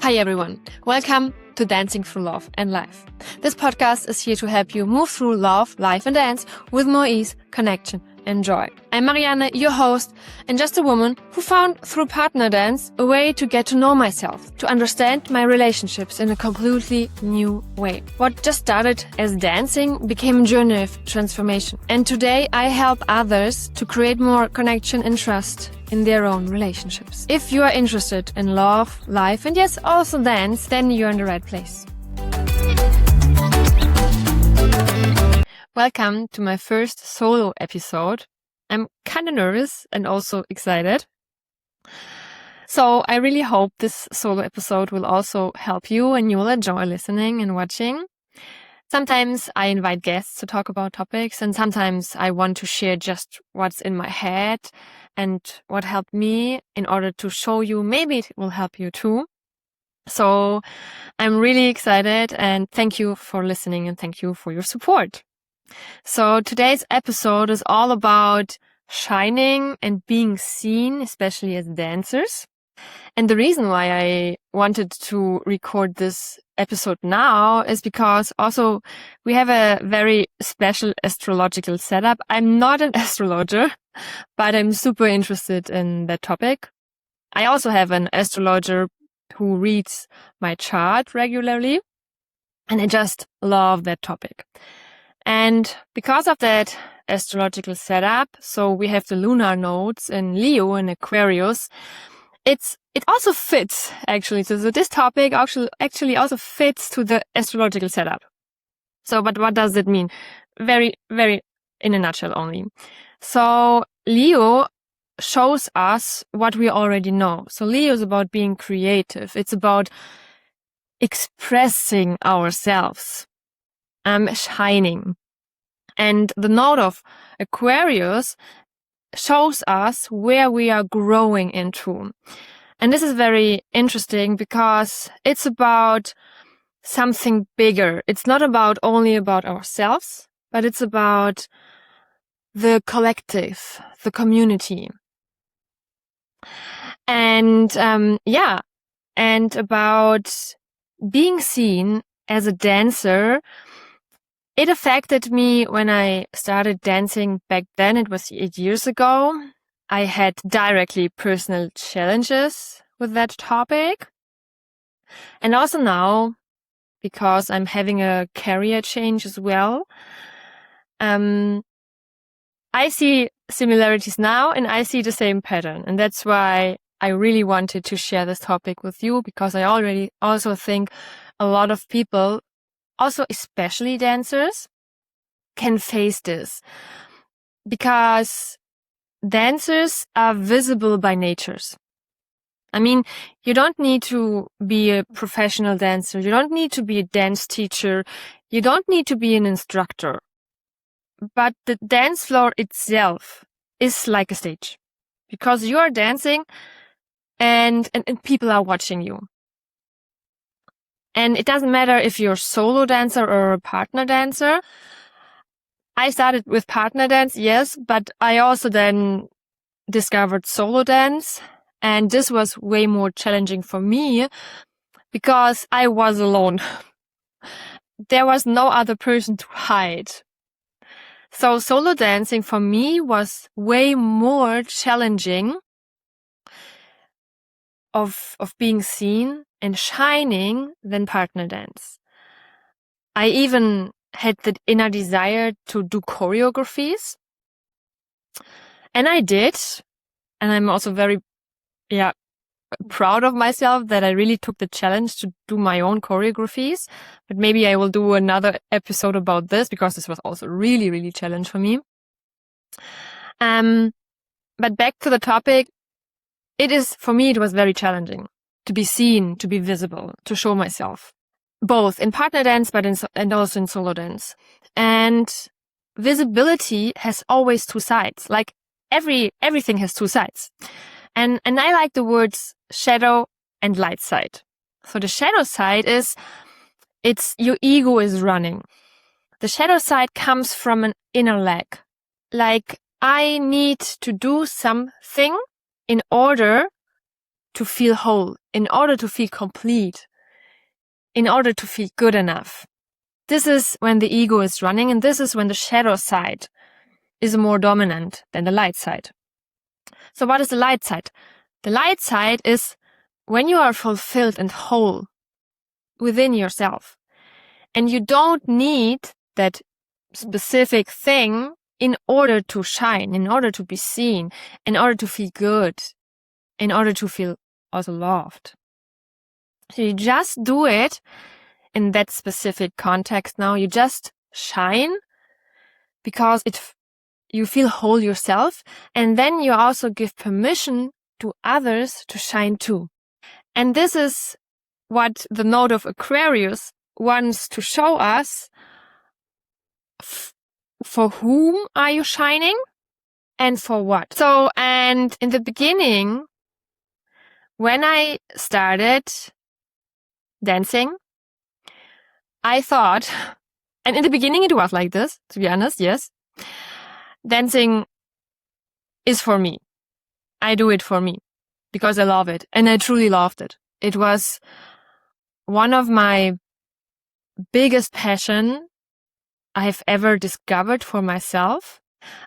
Hi everyone, welcome to Dancing Through Love and Life. This podcast is here to help you move through love, life and dance with more ease, connection and joy. I'm Marianne, your host, and just a woman who found through partner dance a way to get to know myself, to understand my relationships in a completely new way. What just started as dancing became a journey of transformation. And today I help others to create more connection and trust in their own relationships. If you are interested in love, life, and yes, also dance, then you're in the right place. Welcome to my first solo episode. I'm kind of nervous and also excited. So I really hope this solo episode will also help you and you will enjoy listening and watching. Sometimes I invite guests to talk about topics, and sometimes I want to share just what's in my head and what helped me in order to show you maybe it will help you too. So I'm really excited and thank you for listening and thank you for your support. So today's episode is all about shining and being seen, especially as dancers. And the reason why I wanted to record this episode now is because also we have a very special astrological setup. I'm not an astrologer, but I'm super interested in that topic. I also have an astrologer who reads my chart regularly, and I just love that topic. And because of that astrological setup, so we have the lunar nodes in Leo and Aquarius, it also fits actually. So this topic actually also fits to the astrological setup. So, but what does it mean? Very, very in a nutshell only. So Leo shows us what we already know. So Leo is about being creative. It's about expressing ourselves, shining. And the node of Aquarius shows us where we are growing into. And this is very interesting because it's about something bigger. It's not only about ourselves, but it's about the collective, the community. And and about being seen as a dancer. It affected me when I started dancing back then. It was 8 years ago. I had directly personal challenges with that topic. And also now, because I'm having a career change as well, I see similarities now and I see the same pattern. And that's why I really wanted to share this topic with you, because I already also think a lot of people, also especially dancers, can face this, because dancers are visible by natures. I mean, you don't need to be a professional dancer. You don't need to be a dance teacher. You don't need to be an instructor. But the dance floor itself is like a stage, because you are dancing and people are watching you. And it doesn't matter if you're a solo dancer or a partner dancer. I started with partner dance, yes, but I also then discovered solo dance. And this was way more challenging for me because I was alone. There was no other person to hide. So solo dancing for me was way more challenging of being seen and shining than partner dance. I even had the inner desire to do choreographies. And I did. And I'm also very, proud of myself that I really took the challenge to do my own choreographies. But maybe I will do another episode about this, because this was also really, really challenge for me. But back to the topic, for me, it was very challenging to be seen, to be visible, to show myself, both in partner dance, and also in solo dance. And visibility has always two sides. Like everything has two sides. And I like the words shadow and light side. So the shadow side it's your ego is running. The shadow side comes from an inner lack. Like, I need to do something in order to feel whole, in order to feel complete, in order to feel good enough. This is when the ego is running, and this is when the shadow side is more dominant than the light side. So what is the light side? The light side is when you are fulfilled and whole within yourself, and you don't need that specific thing in order to shine, in order to be seen, in order to feel good, in order to feel also loved. So you just do it in that specific context now. You just shine because you feel whole yourself, and then you also give permission to others to shine too. And this is what the node of Aquarius wants to show us. For whom are you shining and for what? So, and in the beginning, when I started dancing, I thought, and in the beginning it was like this, to be honest, yes. Dancing is for me. I do it for me because I love it, and I truly loved it. It was one of my biggest passion I've ever discovered for myself.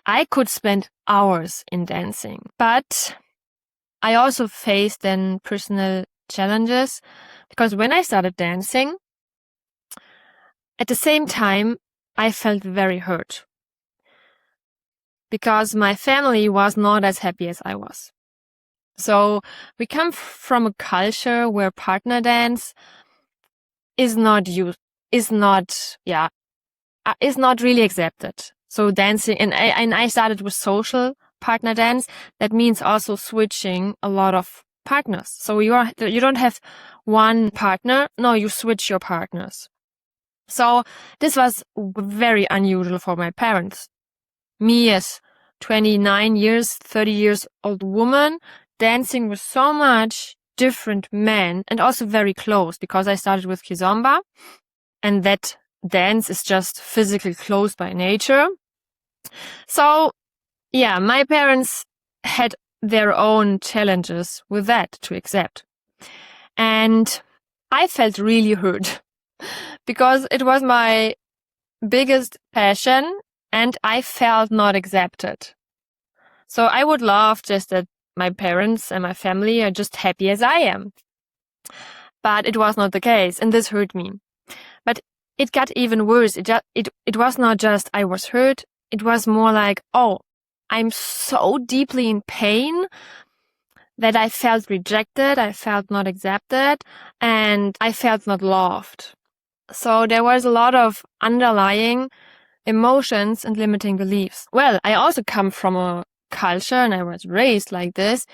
I could spend hours in dancing, but I also faced then personal challenges because when I started dancing, at the same time, I felt very hurt because my family was not as happy as I was. So we come from a culture where partner dance is not really accepted. So dancing, and I started with social partner dance. That means also switching a lot of partners. So you don't have one partner. No, you switch your partners. So this was very unusual for my parents. Me as 29 years, 30 years old woman, dancing with so much different men and also very close because I started with Kizomba, and that dance is just physically close by nature. So yeah, my parents had their own challenges with that to accept. And I felt really hurt because it was my biggest passion and I felt not accepted. So I would love just that my parents and my family are just happy as I am. But it was not the case, and this hurt me. But it got even worse. It was not just I was hurt. It was more like, oh, I'm so deeply in pain that I felt rejected, I felt not accepted, and I felt not loved. So there was a lot of underlying emotions and limiting beliefs. Well, I also come from a culture, and I was raised like this,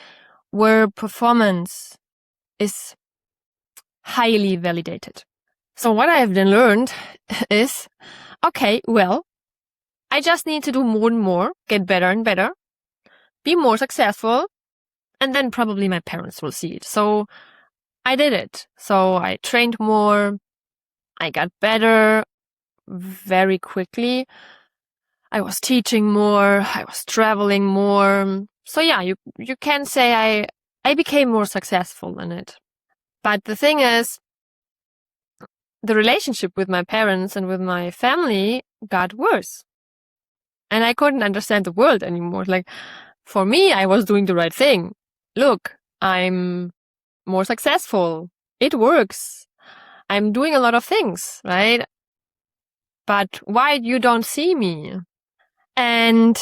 where performance is highly validated. So what I have then learned is, okay, well, I just need to do more and more, get better and better, be more successful, and then probably my parents will see it. So I did it. So I trained more, I got better very quickly. I was teaching more, I was traveling more. So yeah, you can say I became more successful in it. But the thing is, the relationship with my parents and with my family got worse. And I couldn't understand the world anymore. Like, for me, I was doing the right thing. Look, I'm more successful. It works. I'm doing a lot of things, right? But why you don't see me? And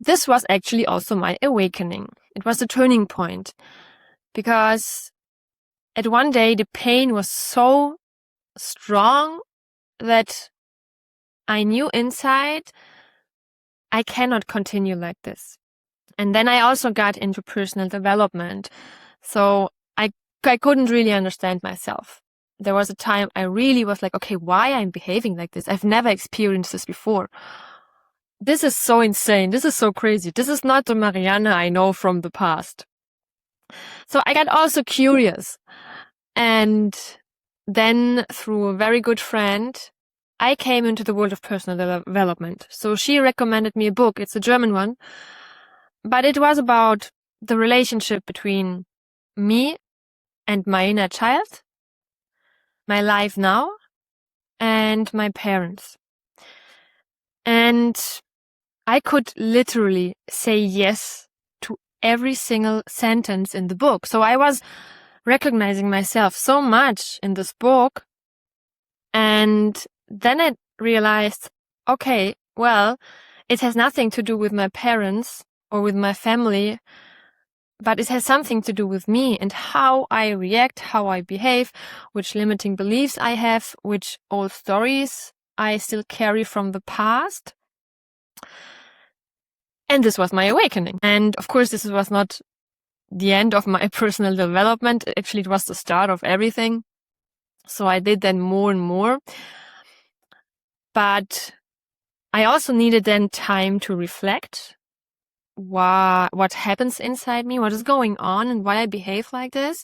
this was actually also my awakening. It was a turning point because at one day the pain was so strong that I knew inside I cannot continue like this. And then I also got into personal development. So I couldn't really understand myself. There was a time I really was like, okay, why I'm behaving like this? I've never experienced this before. This is so insane. This is so crazy. This is not the Marianne I know from the past. So I got also curious. And then through a very good friend, I came into the world of personal development. So she recommended me a book. It's a German one. But it was about the relationship between me and my inner child, my life now, and my parents. And I could literally say yes to every single sentence in the book. So I was recognizing myself so much in this book. And then I realized, okay, well, it has nothing to do with my parents or with my family, but it has something to do with me and how I react, how I behave, which limiting beliefs I have, which old stories I still carry from the past. And this was my awakening. And of course, this was not the end of my personal development. Actually, it was the start of everything. So I did then more and more. But I also needed then time to reflect what happens inside me, what is going on, and why I behave like this.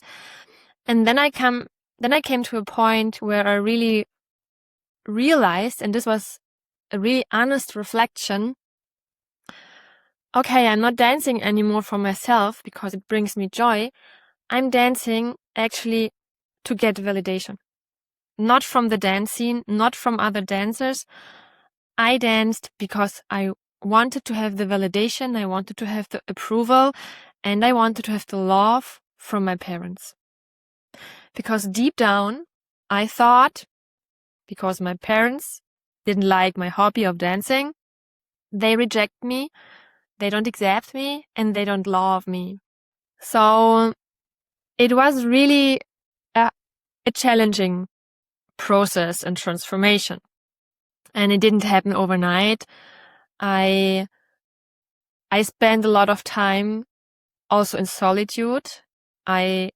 And then I came to a point where I really realized, and this was a really honest reflection, okay, I'm not dancing anymore for myself because it brings me joy. I'm dancing actually to get validation. Not from the dance scene, not from other dancers. I danced because I wanted to have the validation, I wanted to have the approval, and I wanted to have the love from my parents. Because deep down, I thought, because my parents didn't like my hobby of dancing, they reject me, they don't accept me, and they don't love me. So it was really a challenging process and transformation. And it didn't happen overnight. I spent a lot of time also in solitude. I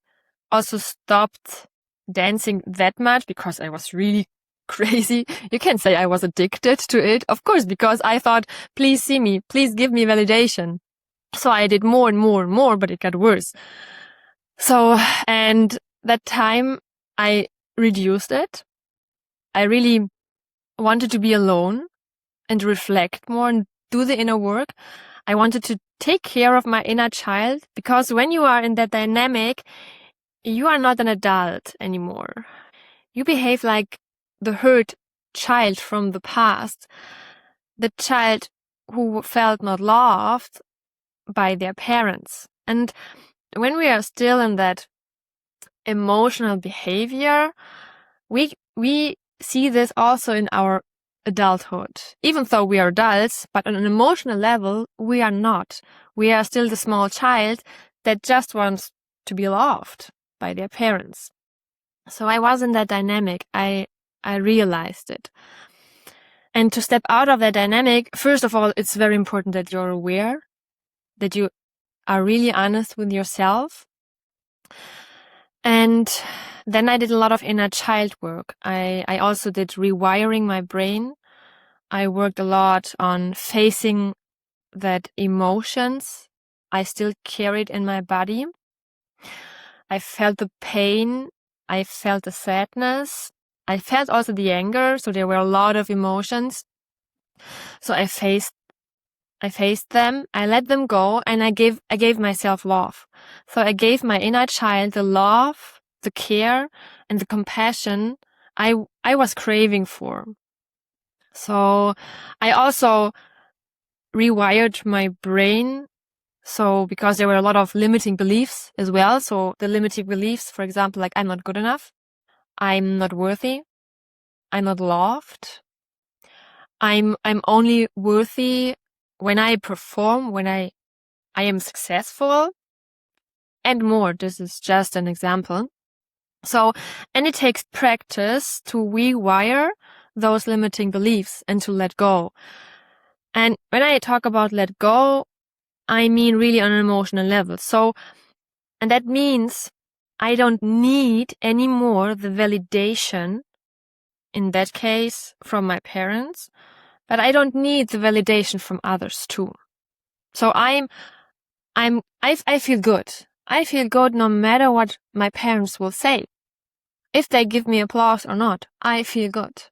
also stopped dancing that much because I was really crazy. You can say I was addicted to it, of course, because I thought, please see me, please give me validation. So I did more and more and more, but it got worse. So, and that time I reduced it. I really wanted to be alone and reflect more and do the inner work. I wanted to take care of my inner child, because when you are in that dynamic, you are not an adult anymore. You behave like the hurt child from the past, the child who felt not loved by their parents. And when we are still in that emotional behavior, we see this also in our adulthood. Even though we are adults, but on an emotional level, we are not. We are still the small child that just wants to be loved by their parents. So I was in that dynamic. I realized it. And to step out of that dynamic, first of all, it's very important that you're aware, that you are really honest with yourself. And then I did a lot of inner child work. I also did rewiring my brain. I worked a lot on facing that emotions I still carried in my body. I felt the pain. I felt the sadness. I felt also the anger. So there were a lot of emotions. So I faced them. I let them go, and I gave myself love. So I gave my inner child the love, the care, and the compassion I was craving for. So I also rewired my brain. So because there were a lot of limiting beliefs as well. So the limiting beliefs, for example, like I'm not good enough, I'm not worthy, I'm not loved, I'm only worthy when I perform, when I am successful, and more. This is just an example. So, and it takes practice to rewire those limiting beliefs and to let go. And when I talk about let go, I mean really on an emotional level. So, and that means I don't need anymore the validation, in that case, from my parents, but I don't need the validation from others too. So I feel good. I feel good no matter what my parents will say. If they give me applause or not, I feel good.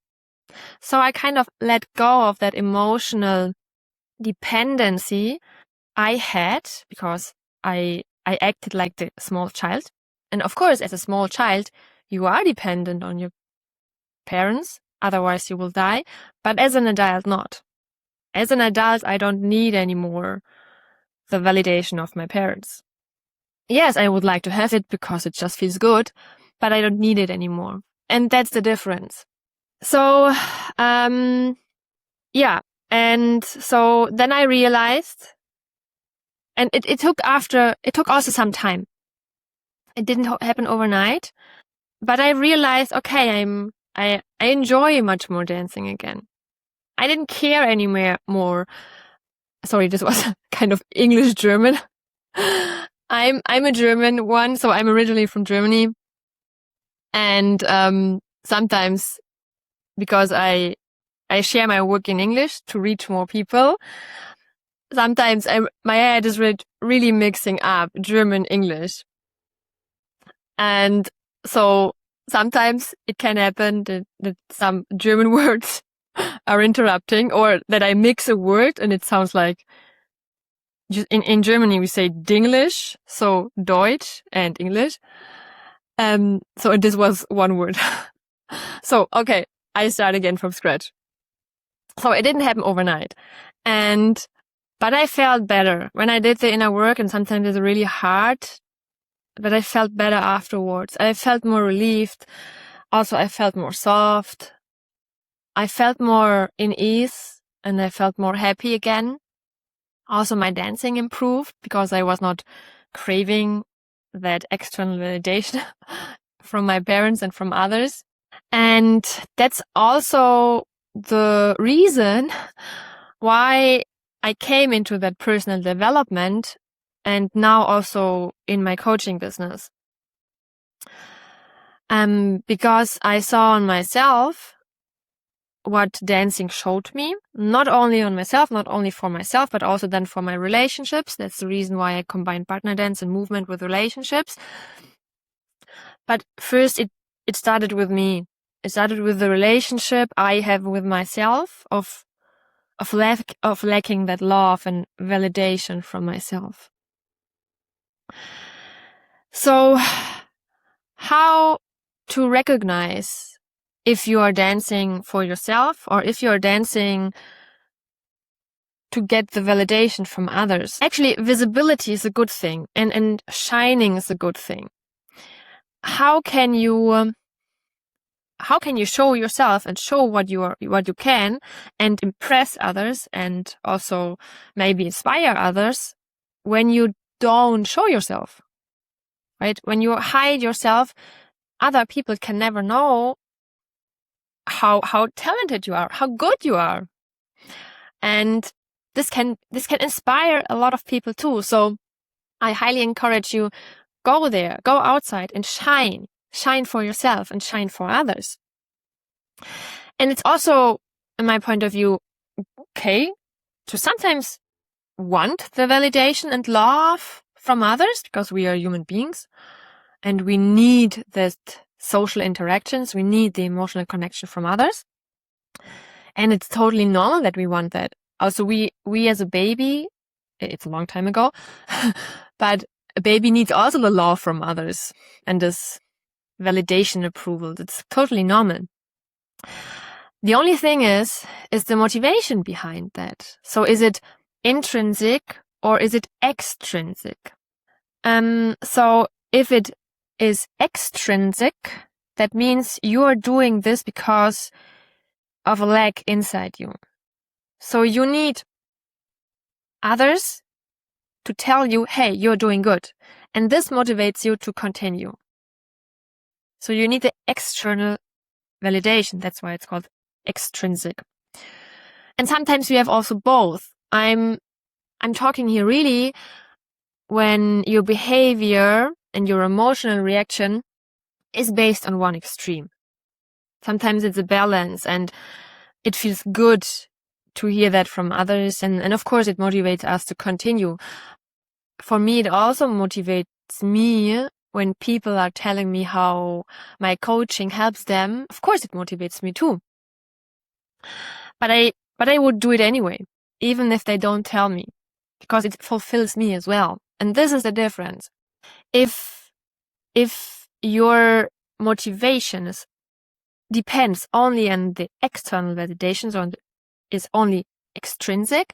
So I kind of let go of that emotional dependency I had because I acted like the small child. And of course, as a small child, you are dependent on your parents, otherwise you will die. But as an adult, not. As an adult, I don't need anymore the validation of my parents. Yes, I would like to have it because it just feels good, but I don't need it anymore. And that's the difference. So, yeah. And so then I realized, and it took also some time. It didn't happen overnight, but I realized, okay, I enjoy much more dancing again. I didn't care anymore. Sorry, this was kind of English German. I'm a German one, so I'm originally from Germany. And sometimes, because I share my work in English to reach more people, sometimes my head is really mixing up German, English. And so sometimes it can happen that some German words are interrupting, or that I mix a word and it sounds like, in Germany we say Dinglish, so Deutsch and English. So this was one word. So, okay, I start again from scratch. So it didn't happen overnight. But I felt better when I did the inner work, and sometimes it's really hard, but I felt better afterwards. I felt more relieved. Also, I felt more soft. I felt more in ease, and I felt more happy again. Also, my dancing improved because I was not craving that external validation from my parents and from others. And that's also the reason why I came into that personal development, and now also in my coaching business. Because I saw on myself what dancing showed me, not only on myself, not only for myself, but also then for my relationships. That's the reason why I combine partner dance and movement with relationships. But first it started with me. It started with the relationship I have with myself, of lacking that love and validation from myself. So, how to recognize if you are dancing for yourself or if you are dancing to get the validation from others? Actually, visibility is a good thing, and shining is a good thing. How can you show yourself and show what you can, and impress others, and also maybe inspire others, when you don't show yourself, right? When you hide yourself, other people can never know how talented you are, how good you are. And this can inspire a lot of people too. So I highly encourage you, go there, go outside and shine for yourself and shine for others. And it's also, in my point of view, okay to sometimes want the validation and love from others, because we are human beings and we need that social interactions. We need the emotional connection from others. And it's totally normal that we want that. Also, we as a baby, it's a long time ago, but a baby needs also the love from others and this validation, approval. It's totally normal. The only thing is the motivation behind that. So is it intrinsic or is it extrinsic? So if it is extrinsic, that means you are doing this because of a lack inside you. So you need others to tell you, hey, you're doing good. And this motivates you to continue. So you need the external validation. That's why it's called extrinsic. And sometimes we have also both. I'm talking here really when your behavior and your emotional reaction is based on one extreme. Sometimes it's a balance, and it feels good to hear that from others. And of course, it motivates us to continue. For me, it also motivates me when people are telling me how my coaching helps them. Of course, it motivates me too. But I would do it anyway, even if they don't tell me, because it fulfills me as well. And this is the difference. If if your motivation depends only on the external validations or is only extrinsic,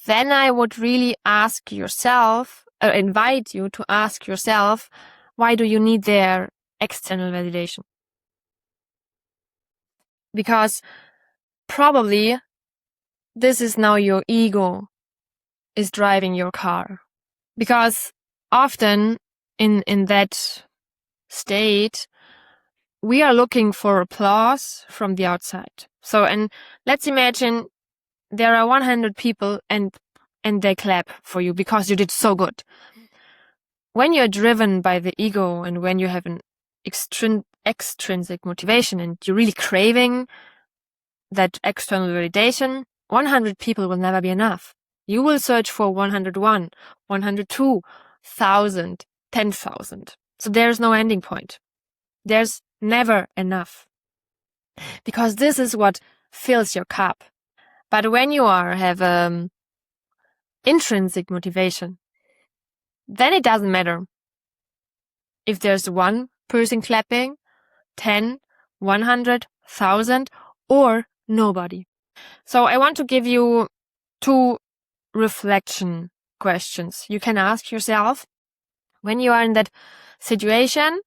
then I would really ask yourself, or invite you to ask yourself, why do you need their external validation? Because probably this is now your ego is driving your car. Because often in that state, we are looking for applause from the outside. So, and let's imagine there are 100 people and they clap for you because you did so good. When you're driven by the ego and when you have an extrinsic motivation and you're really craving that external validation, 100 people will never be enough. You will search for 101, 102, 1,000, 10,000. So there's no ending point. There's never enough. Because this is what fills your cup. But when you have intrinsic motivation, then it doesn't matter if there's one person clapping, 10, 100, 1,000, or nobody. So I want to give you 2 reflection questions you can ask yourself when you are in that situation.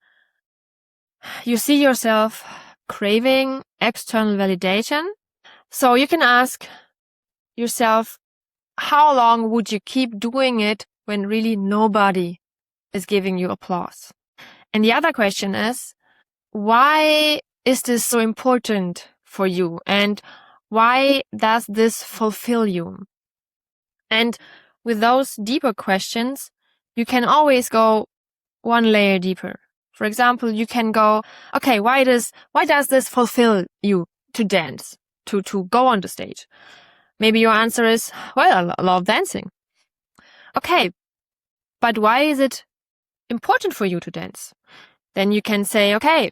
You see yourself craving external validation. So you can ask yourself, how long would you keep doing it when really nobody is giving you applause? And the other question is, why is this so important for you? And why does this fulfill you? And with those deeper questions, you can always go one layer deeper. For example, you can go, okay, why does this fulfill you to dance, to go on the stage? Maybe your answer is, well, I love dancing. Okay, but why is it important for you to dance? Then you can say, okay,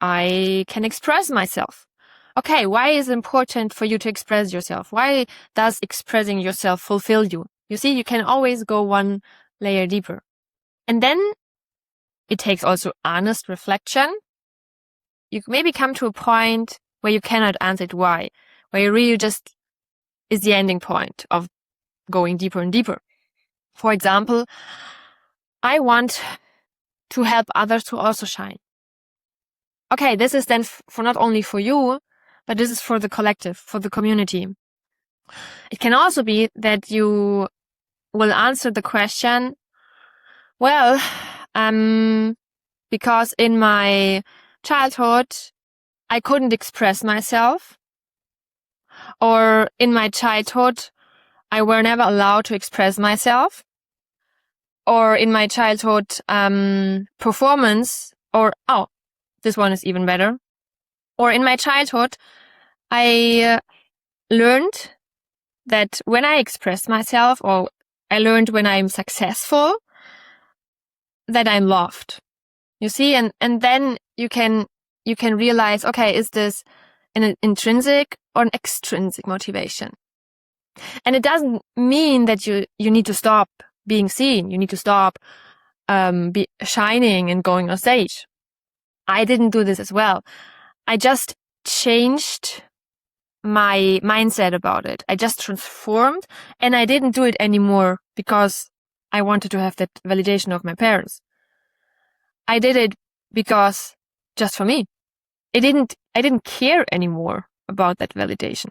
I can express myself. Okay, why is it important for you to express yourself? Why does expressing yourself fulfill you? You see, you can always go one layer deeper. And then it takes also honest reflection. You maybe come to a point where you cannot answer it why, where you really just is the ending point of going deeper and deeper. For example, I want to help others to also shine. Okay, this is then for not only for you, but this is for the collective, for the community. It can also be that you will answer the question, well, because in my childhood, I couldn't express myself, or in my childhood, I were never allowed to express myself, or in my childhood, performance, or, this one is even better. Or in my childhood, I learned that when I express myself, or I learned when I'm successful, that I'm loved. You see, and then you can realize, okay, is this an intrinsic or an extrinsic motivation? And it doesn't mean that you need to stop being seen. You need to stop shining and going on stage. I didn't do this as well. I just changed my mindset about it. I just transformed, and I didn't do it anymore because I wanted to have that validation of my parents. I did it because just for me. I didn't care anymore about that validation.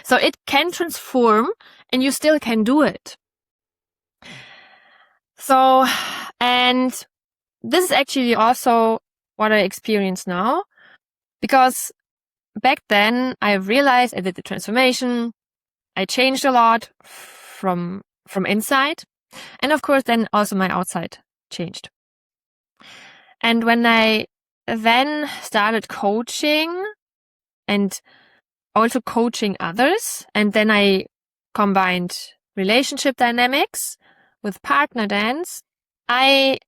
So it can transform, and you still can do it. So, and this is actually also what I experience now, because back then I realized I did the transformation. I changed a lot from inside. And of course, then also my outside changed. And when I then started coaching and also coaching others, and then I combined relationship dynamics with partner dance, I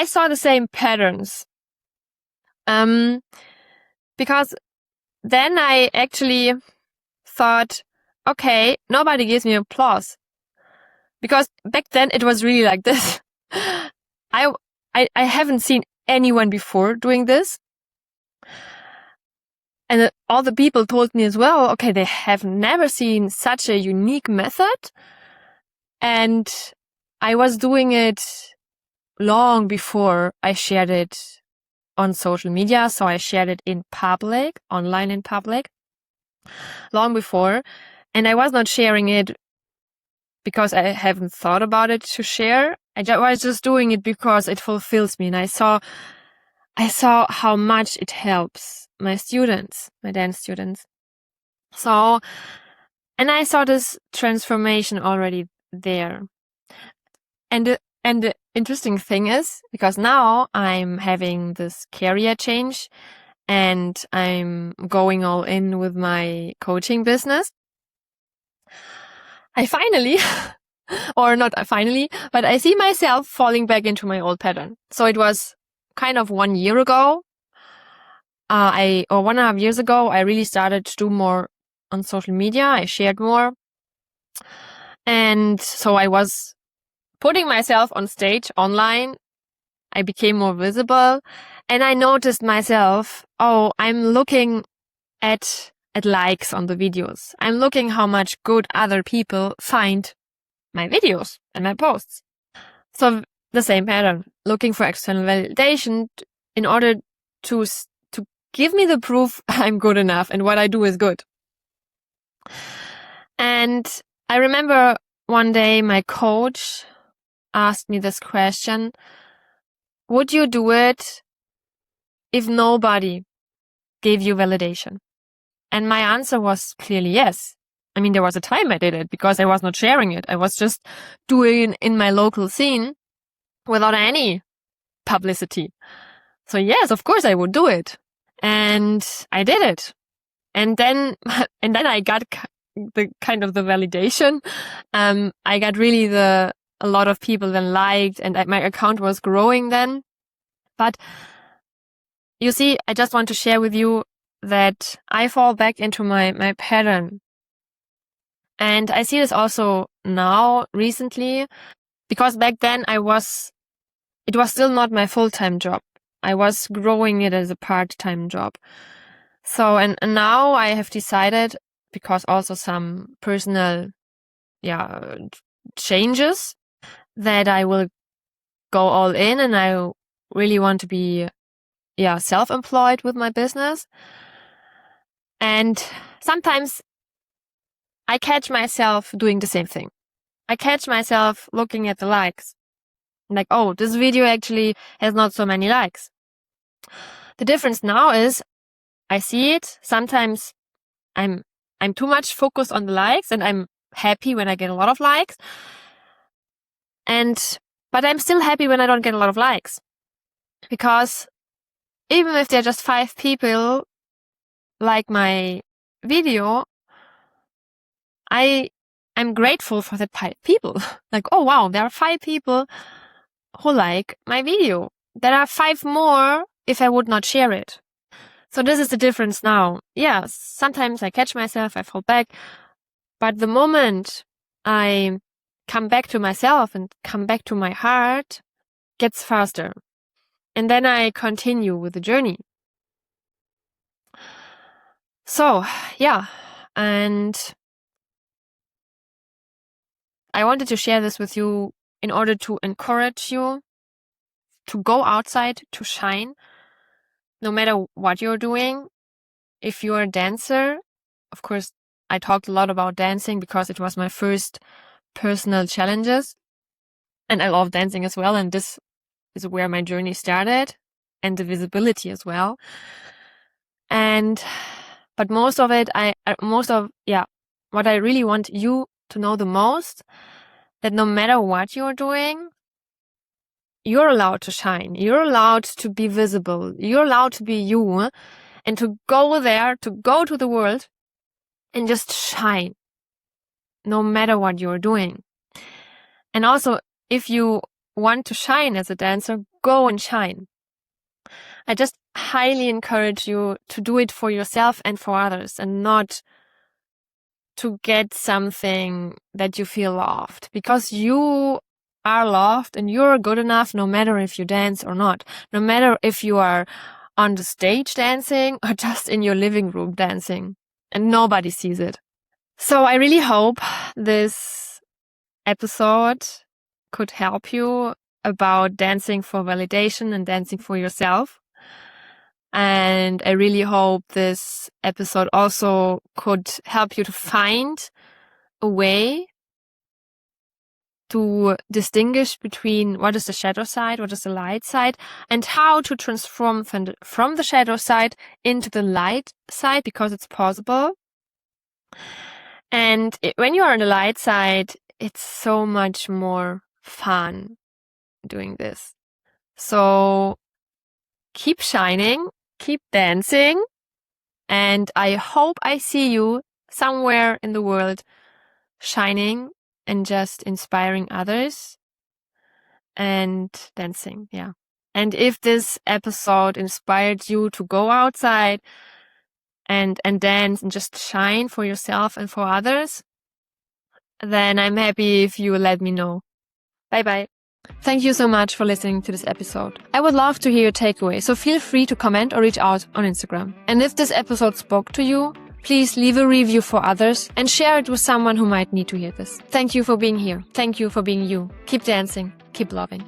saw the same patterns. Because then I actually thought, okay, nobody gives me applause. Because back then it was really like this. I haven't seen anyone before doing this. And all the people told me as well, okay, they have never seen such a unique method. And I was doing it long before I shared it on social media. So I shared it in public, online in public, long before. And I was not sharing it because I haven't thought about it to share. I was just doing it because it fulfills me. And I saw how much it helps my students, my dance students. So, and I saw this transformation already there. And the interesting thing is, because now I'm having this career change and I'm going all in with my coaching business, I finally, or not finally, but I see myself falling back into my old pattern. So it was kind of 1 year ago, or 1.5 years ago, I really started to do more on social media. I shared more. And so I was putting myself on stage online. I became more visible and I noticed myself, I'm looking at likes on the videos. I'm looking how much good other people find my videos and my posts. So the same pattern, looking for external validation in order to give me the proof I'm good enough and what I do is good. And I remember one day my coach asked me this question: would you do it if nobody gave you validation? And my answer was clearly yes. I mean, there was a time I did it because I was not sharing it. I was just doing it in my local scene without any publicity. So yes, of course I would do it. And I did it. And then I got the kind of the validation. I got really a lot of people then liked, and my account was growing then. But you see, I just want to share with you that I fall back into my pattern. And I see this also now recently, because back then it was still not my full-time job. I was growing it as a part-time job. So, and now I have decided, because also some personal, changes, that I will go all in and I really want to be, self-employed with my business. And sometimes I catch myself doing the same thing. I catch myself looking at the likes. Like, this video actually has not so many likes. The difference now is I see it. Sometimes I'm too much focused on the likes and I'm happy when I get a lot of likes. But I'm still happy when I don't get a lot of likes. Because even if there are just 5 people like my video, I'm grateful for that 5 people. Like, oh wow, there are 5 people who like my video. There are 5 more if I would not share it. So this is the difference now. Yeah, sometimes I catch myself, I fall back. But the moment I come back to myself and come back to my heart, gets faster. And then I continue with the journey. So, yeah. And I wanted to share this with you in order to encourage you to go outside, to shine, no matter what you're doing. If you're a dancer, of course, I talked a lot about dancing because it was my first personal challenges. And I love dancing as well. And this is where my journey started, and the visibility as well. But most of it, what I really want you to know the most, that no matter what you're doing, you're allowed to shine. You're allowed to be visible. You're allowed to be you and to go there, to go to the world and just shine, no matter what you're doing. And also, if you want to shine as a dancer, go and shine. I just highly encourage you to do it for yourself and for others, and not to get something that you feel loved, because you are loved and you're good enough no matter if you dance or not. No matter if you are on the stage dancing or just in your living room dancing and nobody sees it. So I really hope this episode could help you about dancing for validation and dancing for yourself. And I really hope this episode also could help you to find a way to distinguish between what is the shadow side, what is the light side, and how to transform from the shadow side into the light side, because it's possible. And when you are on the light side, it's so much more fun doing this. So keep shining, keep dancing, and I hope I see you somewhere in the world shining and just inspiring others and dancing. Yeah. And if this episode inspired you to go outside and dance and just shine for yourself and for others, then I'm happy if you let me know. Bye bye. Thank you so much for listening to this episode. I would love to hear your takeaway, so feel free to comment or reach out on Instagram. And if this episode spoke to you, please leave a review for others and share it with someone who might need to hear this. Thank you for being here. Thank you for being you. Keep dancing. Keep loving.